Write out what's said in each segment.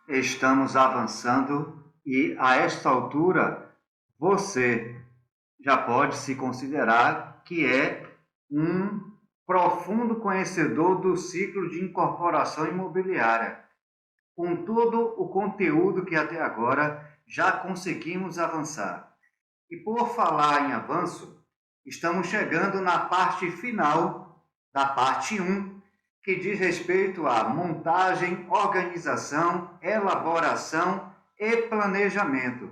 Estamos avançando e, a esta altura, você já pode se considerar que é um profundo conhecedor do ciclo de incorporação imobiliária, com todo o conteúdo que até agora já conseguimos avançar. E por falar em avanço, estamos chegando na parte final da parte 1, que diz respeito à montagem, organização, elaboração e planejamento.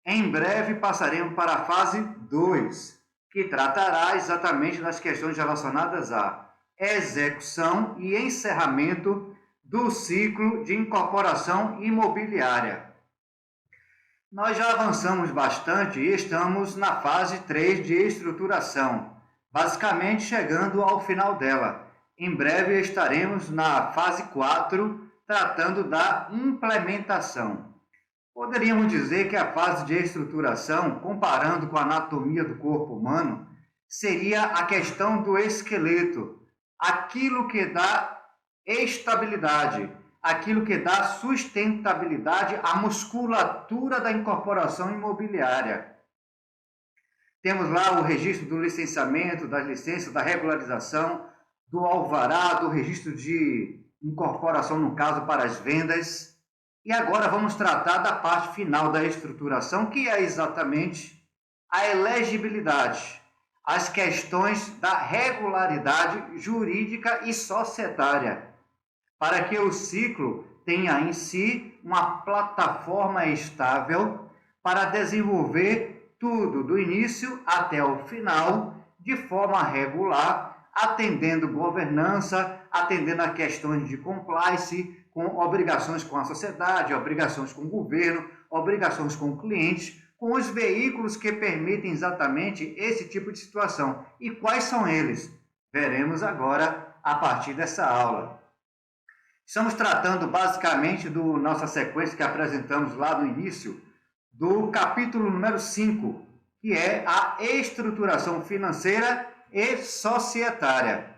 Em breve passaremos para a fase 2, que tratará exatamente das questões relacionadas à execução e encerramento do ciclo de incorporação imobiliária. Nós já avançamos bastante e estamos na fase 3 de estruturação, basicamente chegando ao final dela. Em breve estaremos na fase 4, tratando da implementação. Poderíamos dizer que a fase de estruturação, comparando com a anatomia do corpo humano, seria a questão do esqueleto, aquilo que dá estabilidade, aquilo que dá sustentabilidade à musculatura da incorporação imobiliária. Temos lá o registro do licenciamento, das licenças, da regularização, do alvará, do registro de incorporação, no caso, para as vendas. E agora vamos tratar da parte final da estruturação, que é exatamente a elegibilidade, as questões da regularidade jurídica e societária, para que o ciclo tenha em si uma plataforma estável para desenvolver tudo, do início até o final, de forma regular, atendendo governança, atendendo a questões de compliance, com obrigações com a sociedade, obrigações com o governo, obrigações com clientes, com os veículos que permitem exatamente esse tipo de situação. E quais são eles? Veremos agora a partir dessa aula. Estamos tratando basicamente da nossa sequência que apresentamos lá no início, do capítulo número 5, que é a estruturação financeira e societária.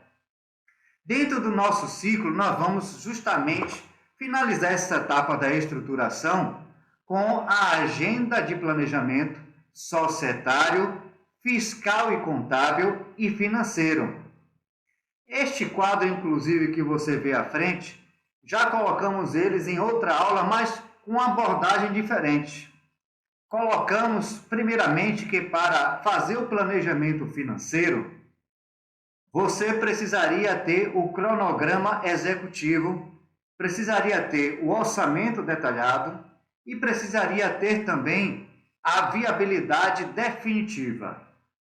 Dentro do nosso ciclo, nós vamos justamente finalizar essa etapa da estruturação com a agenda de planejamento societário, fiscal e contábil e financeiro. Este quadro, inclusive, que você vê à frente, já colocamos eles em outra aula, mas com uma abordagem diferente. Colocamos, primeiramente, que para fazer o planejamento financeiro, você precisaria ter o cronograma executivo, precisaria ter o orçamento detalhado e precisaria ter também a viabilidade definitiva.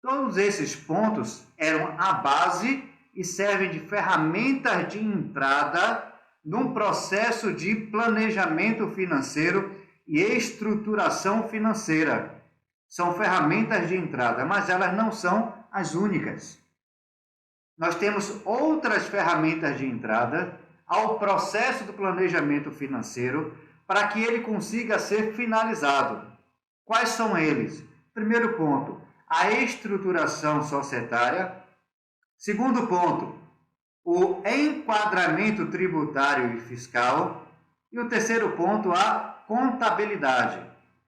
Todos esses pontos eram a base e servem de ferramentas de entrada num processo de planejamento financeiro e estruturação financeira. São ferramentas de entrada, mas elas não são as únicas. Nós temos outras ferramentas de entrada ao processo do planejamento financeiro para que ele consiga ser finalizado. Quais são eles? Primeiro ponto, a estruturação societária. Segundo ponto, o enquadramento tributário e fiscal. E o terceiro ponto, a contabilidade.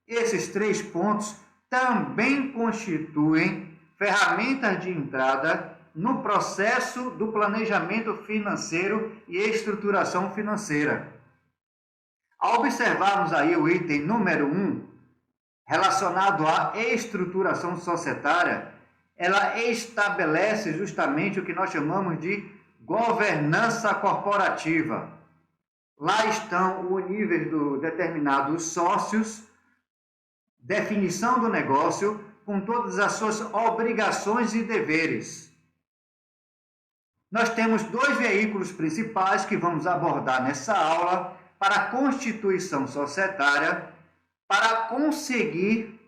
Esses três pontos também constituem ferramentas de entrada no processo do planejamento financeiro e estruturação financeira. Ao observarmos aí o item número 1, relacionado à estruturação societária, ela estabelece justamente o que nós chamamos de governança corporativa. Lá estão os níveis determinados sócios, definição do negócio, com todas as suas obrigações e deveres. Nós temos dois veículos principais que vamos abordar nessa aula para a constituição societária, para conseguir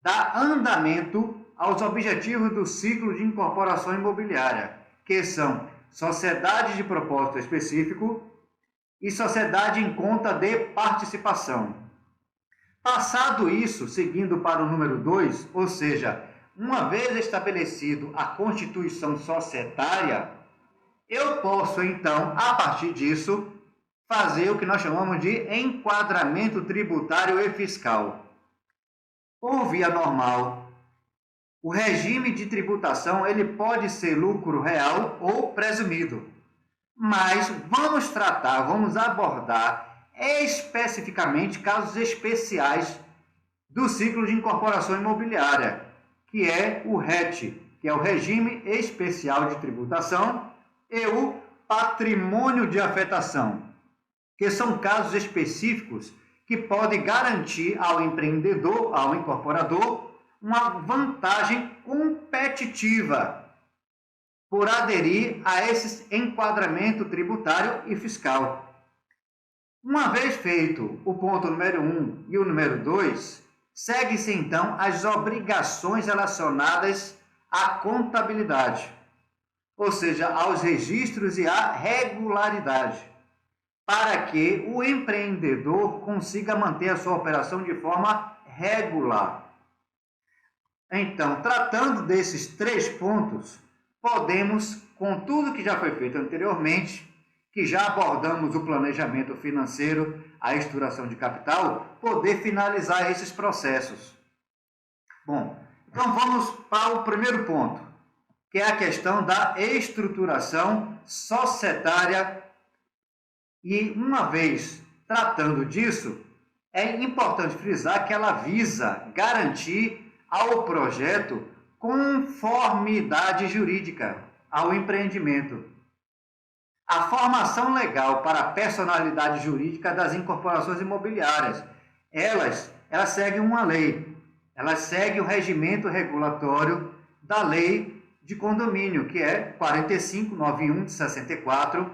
dar andamento aos objetivos do ciclo de incorporação imobiliária, que são sociedade de propósito específico e sociedade em conta de participação. Passado isso, seguindo para o número 2, ou seja, uma vez estabelecido a constituição societária, eu posso, então, a partir disso, fazer o que nós chamamos de enquadramento tributário e fiscal. Por via normal, o regime de tributação ele pode ser lucro real ou presumido. Mas vamos abordar especificamente casos especiais do ciclo de incorporação imobiliária, que é o RET, que é o Regime Especial de Tributação, e o Patrimônio de Afetação, que são casos específicos que podem garantir ao empreendedor, ao incorporador, uma vantagem competitiva por aderir a esse enquadramento tributário e fiscal. Uma vez feito o ponto número 1 e o número 2, segue-se então as obrigações relacionadas à contabilidade, ou seja, aos registros e à regularidade, para que o empreendedor consiga manter a sua operação de forma regular. Então, tratando desses 3 pontos, podemos, com tudo que já foi feito anteriormente, que já abordamos o planejamento financeiro, a estruturação de capital, poder finalizar esses processos. Bom, então vamos para o primeiro ponto, que é a questão da estruturação societária. E uma vez tratando disso, é importante frisar que ela visa garantir ao projeto conformidade jurídica ao empreendimento. A formação legal para a personalidade jurídica das incorporações imobiliárias, elas seguem uma lei, elas seguem o regimento regulatório da lei de condomínio, que é 4591 de 64,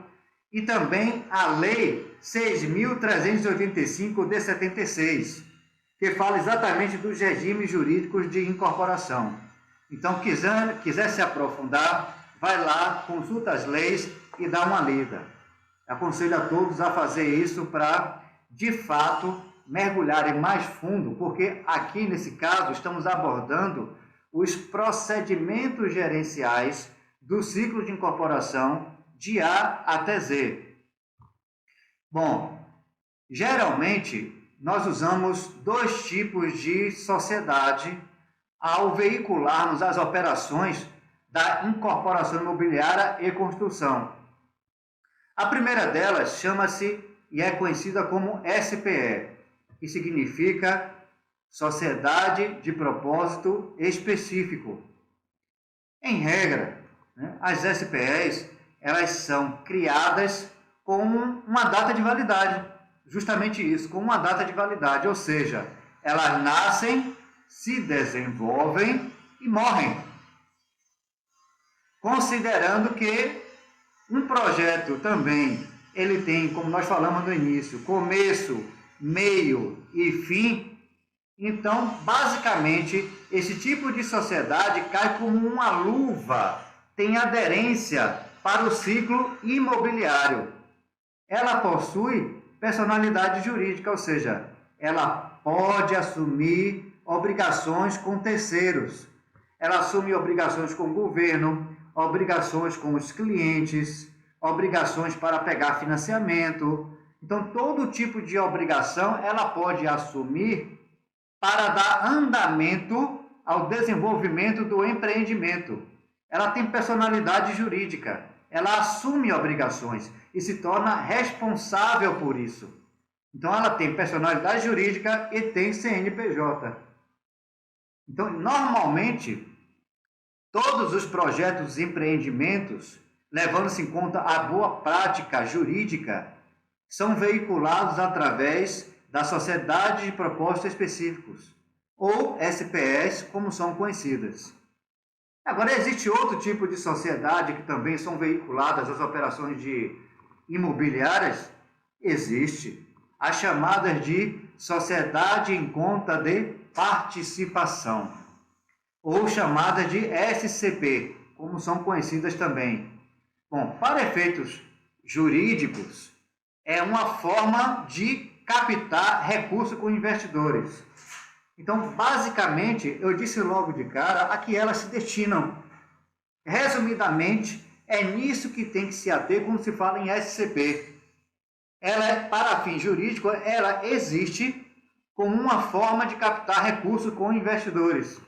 e também a lei 6.385 de 76, que fala exatamente dos regimes jurídicos de incorporação. Então, quiser se aprofundar, vai lá, consulta as leis e dá uma lida. Aconselho a todos a fazer isso para, de fato, mergulharem mais fundo, porque aqui, nesse caso, estamos abordando os procedimentos gerenciais do ciclo de incorporação de A até Z. Bom, geralmente, nós usamos 2 tipos de sociedade ao veicularmos as operações da incorporação imobiliária e construção. A primeira delas chama-se e é conhecida como SPE, que significa Sociedade de Propósito Específico. Em regra, as SPEs elas são criadas com uma data de validade. Justamente isso, com uma data de validade, ou seja, elas nascem, se desenvolvem e morrem. Considerando que um projeto também, ele tem, como nós falamos no início, começo, meio e fim, então, basicamente, esse tipo de sociedade cai como uma luva, tem aderência para o ciclo imobiliário. Ela possui personalidade jurídica, ou seja, ela pode assumir obrigações com terceiros. Ela assume obrigações com o governo, obrigações com os clientes, obrigações para pegar financiamento. Então, todo tipo de obrigação ela pode assumir para dar andamento ao desenvolvimento do empreendimento. Ela tem personalidade jurídica, ela assume obrigações e se torna responsável por isso. Então, ela tem personalidade jurídica e tem CNPJ. Então, normalmente, todos os projetos e empreendimentos, levando-se em conta a boa prática jurídica, são veiculados através da Sociedade de Propósitos Específicos, ou SPEs, como são conhecidas. Agora, existe outro tipo de sociedade que também são veiculadas as operações de imobiliárias? Existe. As chamadas de Sociedade em Conta de Participação, ou chamadas de SCP, como são conhecidas também. Bom, para efeitos jurídicos, é uma forma de captar recurso com investidores. Então, basicamente, eu disse logo de cara a que elas se destinam. Resumidamente, é nisso que tem que se ater quando se fala em SCP. Ela, para fim jurídico, ela existe como uma forma de captar recursos com investidores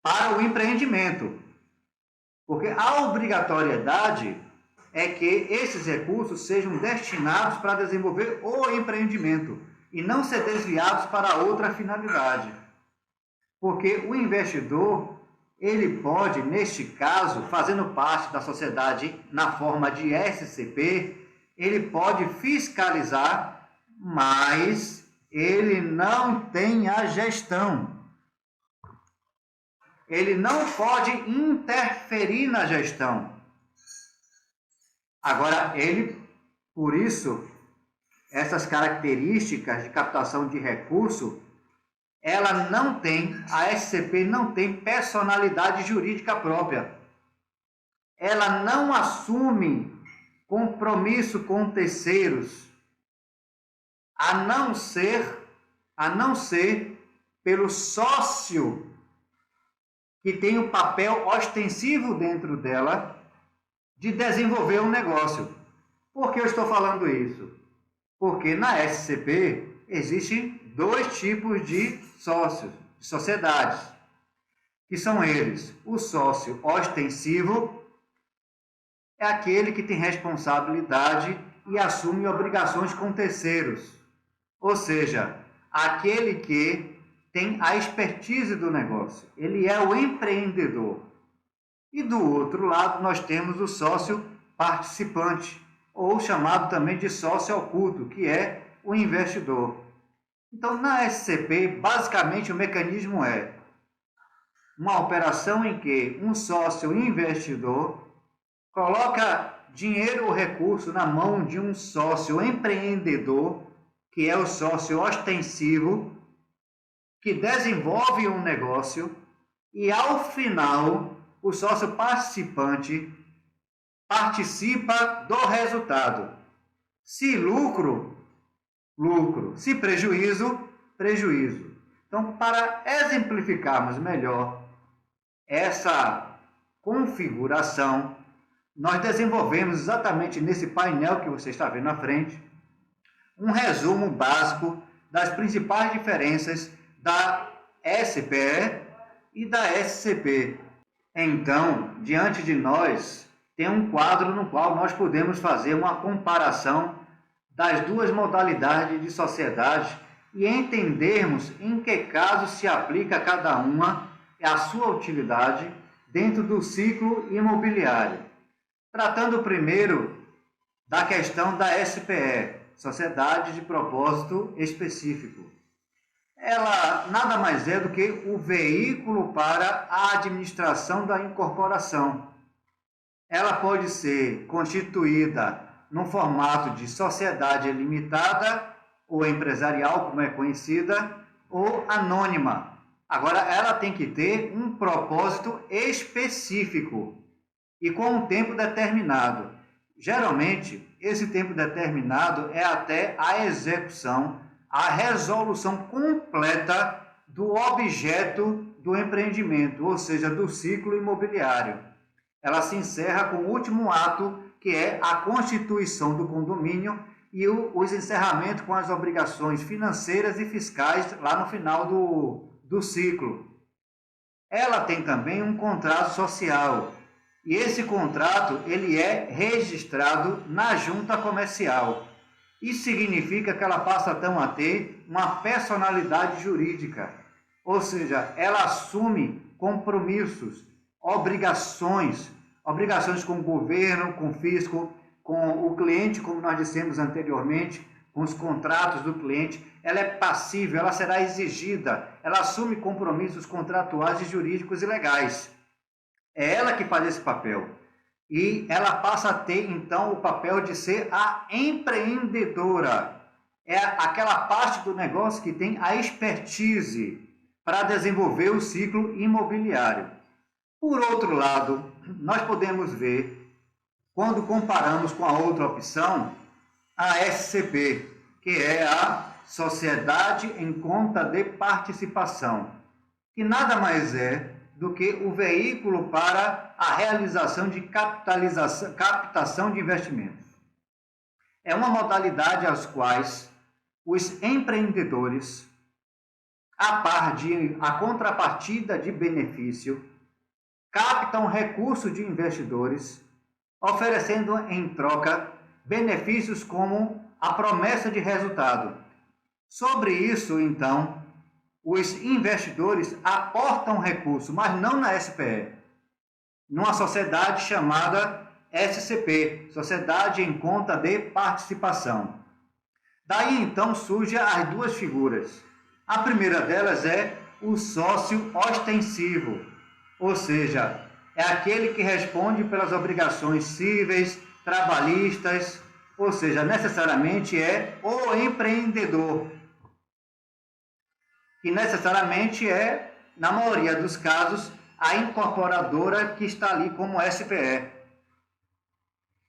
para o empreendimento. Porque a obrigatoriedade é que esses recursos sejam destinados para desenvolver o empreendimento e não ser desviados para outra finalidade. Porque o investidor, ele pode, neste caso, fazendo parte da sociedade na forma de SCP, ele pode fiscalizar, mas ele não tem a gestão. Ele não pode interferir na gestão. Agora, por isso, essas características de captação de recurso, a SCP não tem personalidade jurídica própria. Ela não assume compromisso com terceiros, a não ser pelo sócio que tem o papel ostensivo dentro dela de desenvolver um negócio. Por que eu estou falando isso? Porque na SCP existem dois tipos de sócios, de sociedades, que são eles: o sócio ostensivo é aquele que tem responsabilidade e assume obrigações com terceiros, ou seja, aquele que tem a expertise do negócio, ele é o empreendedor. E do outro lado nós temos o sócio participante, ou chamado também de sócio oculto, que é o investidor. Então, na SCP, basicamente o mecanismo é uma operação em que um sócio investidor coloca dinheiro ou recurso na mão de um sócio empreendedor, que é o sócio ostensivo, que desenvolve um negócio, e ao final o sócio participante participa do resultado. Se lucro, lucro. Se prejuízo, prejuízo. Então, para exemplificarmos melhor essa configuração, nós desenvolvemos exatamente nesse painel que você está vendo na frente um resumo básico das principais diferenças da SPE e da SCP. Então, diante de nós, tem um quadro no qual nós podemos fazer uma comparação das duas modalidades de sociedade e entendermos em que caso se aplica cada uma e a sua utilidade dentro do ciclo imobiliário. Tratando primeiro da questão da SPE, Sociedade de Propósito Específico. Ela nada mais é do que o veículo para a administração da incorporação. Ela pode ser constituída no formato de sociedade limitada ou empresarial, como é conhecida, ou anônima. Agora, ela tem que ter um propósito específico e com um tempo determinado. Geralmente, esse tempo determinado é até a execução, a resolução completa do objeto do empreendimento, ou seja, do ciclo imobiliário. Ela se encerra com o último ato, que é a constituição do condomínio e os encerramentos com as obrigações financeiras e fiscais lá no final do ciclo. Ela tem também um contrato social, e esse contrato ele é registrado na junta comercial. Isso significa que ela passa então a ter uma personalidade jurídica, ou seja, ela assume compromissos, obrigações com o governo, com o fisco, com o cliente, como nós dissemos anteriormente, com os contratos do cliente. Ela é passível, ela será exigida, ela assume compromissos contratuais e jurídicos e legais. É ela que faz esse papel. E ela passa a ter, então, o papel de ser a empreendedora. É aquela parte do negócio que tem a expertise para desenvolver o ciclo imobiliário. Por outro lado, nós podemos ver, quando comparamos com a outra opção, a SCP, que é a Sociedade em Conta de Participação, que nada mais é do que o veículo para a realização de captação de investimentos. É uma modalidade às quais os empreendedores, a contrapartida de benefício, captam recursos de investidores, oferecendo em troca benefícios como a promessa de resultado. Sobre isso, então, os investidores aportam recursos, mas não na SPE, numa sociedade chamada SCP, Sociedade em Conta de Participação. Daí, então, surgem as duas figuras. A primeira delas é o sócio ostensivo, ou seja, é aquele que responde pelas obrigações cíveis, trabalhistas, ou seja, necessariamente é o empreendedor, que necessariamente é, na maioria dos casos, a incorporadora que está ali como SPE.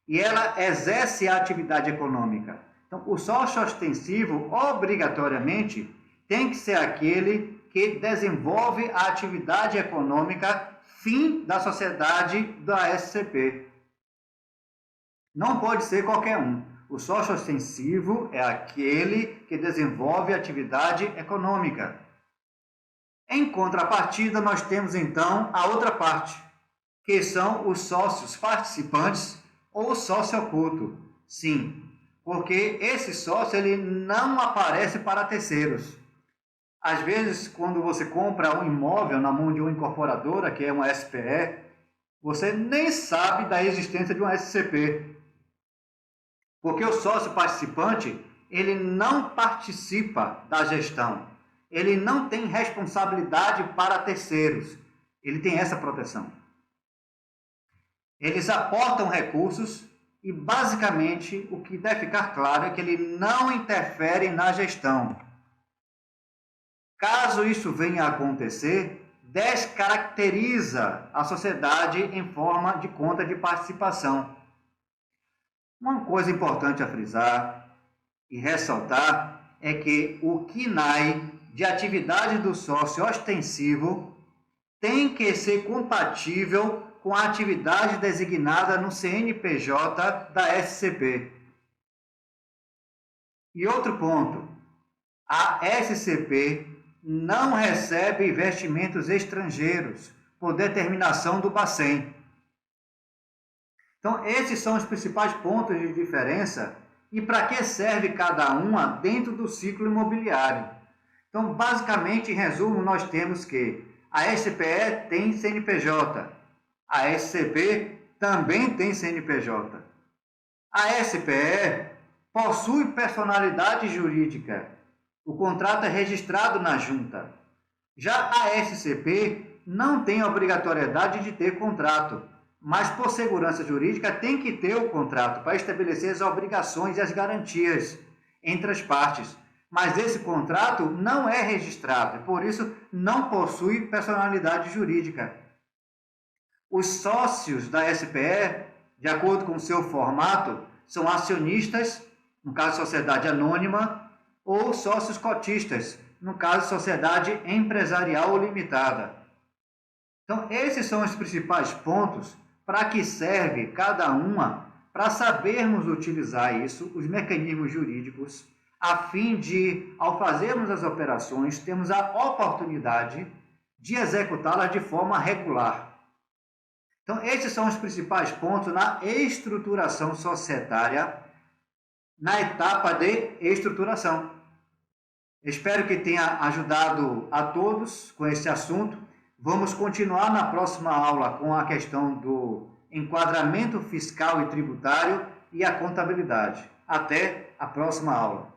E ela exerce a atividade econômica. Então, o sócio ostensivo, obrigatoriamente, tem que ser aquele que desenvolve a atividade econômica fim da sociedade da SCP. Não pode ser qualquer um. O sócio ostensivo é aquele que desenvolve a atividade econômica. Em contrapartida, nós temos então a outra parte, que são os sócios participantes ou sócio oculto. Sim, porque esse sócio ele não aparece para terceiros. Às vezes, quando você compra um imóvel na mão de uma incorporadora, que é uma SPE, você nem sabe da existência de uma SCP. Porque o sócio participante, ele não participa da gestão. Ele não tem responsabilidade para terceiros. Ele tem essa proteção. Eles aportam recursos e, basicamente, o que deve ficar claro é que ele não interfere na gestão. Caso isso venha a acontecer, descaracteriza a sociedade em forma de conta de participação. Uma coisa importante a frisar e ressaltar é que o KNAI de atividade do sócio ostensivo tem que ser compatível com a atividade designada no CNPJ da SCP. E outro ponto, a SCP não recebe investimentos estrangeiros por determinação do Bacen. Então, esses são os principais pontos de diferença e para que serve cada uma dentro do ciclo imobiliário. Então, basicamente, em resumo, nós temos que a SPE tem CNPJ, a SCP também tem CNPJ. A SPE possui personalidade jurídica. O contrato é registrado na junta. Já a SCP não tem obrigatoriedade de ter contrato, mas por segurança jurídica tem que ter o contrato para estabelecer as obrigações e as garantias entre as partes. Mas esse contrato não é registrado, e por isso não possui personalidade jurídica. Os sócios da SPE, de acordo com o seu formato, são acionistas, no caso sociedade anônima, ou sócios cotistas, no caso sociedade empresarial ou limitada. Então, esses são os principais pontos para que serve cada uma, para sabermos utilizar isso, os mecanismos jurídicos, a fim de, ao fazermos as operações, termos a oportunidade de executá-las de forma regular. Então, esses são os principais pontos na estruturação societária, na etapa de estruturação. Espero que tenha ajudado a todos com esse assunto. Vamos continuar na próxima aula com a questão do enquadramento fiscal e tributário e a contabilidade. Até a próxima aula.